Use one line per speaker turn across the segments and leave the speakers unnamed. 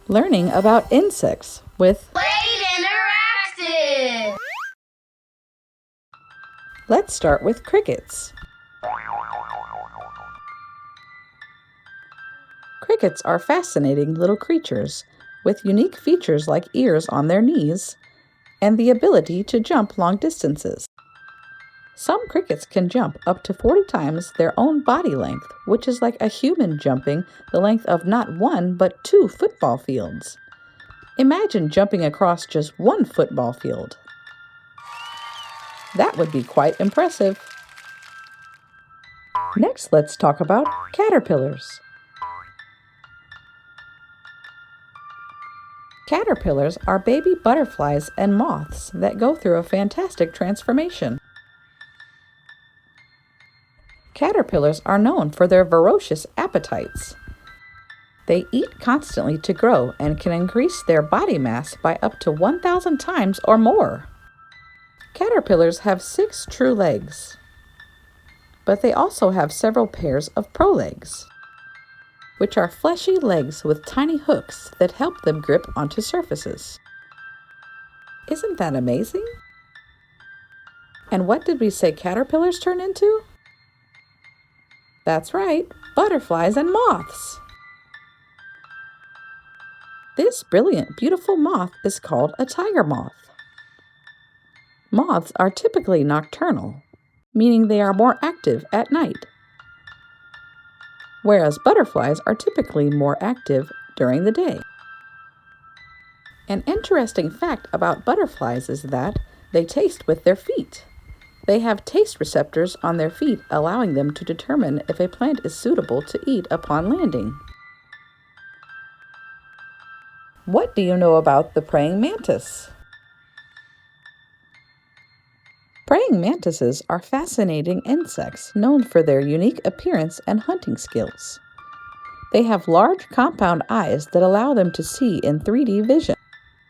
Learning about insects with
Blade Interactive!
Let's start with crickets. Crickets are fascinating little creatures with unique features like ears on their knees and the ability to jump long distances. Some crickets can jump up to 40 times their own body length, which is like a human jumping the length of not one but 2 football fields. Imagine jumping across just 1 football field. That would be quite impressive. Next, let's talk about caterpillars. Caterpillars are baby butterflies and moths that go through a fantastic transformation. Caterpillars are known for their voracious appetites. They eat constantly to grow and can increase their body mass by up to 1,000 times or more. Caterpillars have 6 true legs, but they also have several pairs of prolegs, which are fleshy legs with tiny hooks that help them grip onto surfaces. Isn't that amazing? And what did we say caterpillars turn into? That's right, butterflies and moths. This brilliant, beautiful moth is called a tiger moth. Moths are typically nocturnal, meaning they are more active at night, whereas butterflies are typically more active during the day. An interesting fact about butterflies is that they taste with their feet. They have taste receptors on their feet, allowing them to determine if a plant is suitable to eat upon landing. What do you know about the praying mantis? Praying mantises are fascinating insects known for their unique appearance and hunting skills. They have large compound eyes that allow them to see in 3D vision,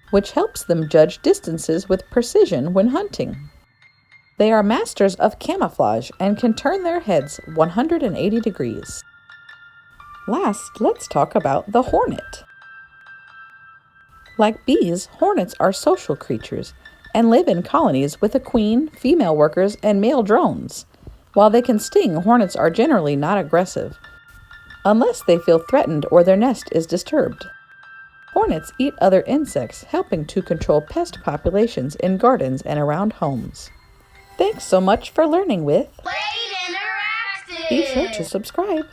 which helps them judge distances with precision when hunting. They are masters of camouflage and can turn their heads 180 degrees. Last, let's talk about the hornet. Like bees, hornets are social creatures and live in colonies with a queen, female workers, and male drones. While they can sting, hornets are generally not aggressive, unless they feel threatened or their nest is disturbed. Hornets eat other insects, helping to control pest populations in gardens and around homes. Thanks so much for learning with
Blade Interactive!
Be sure to subscribe.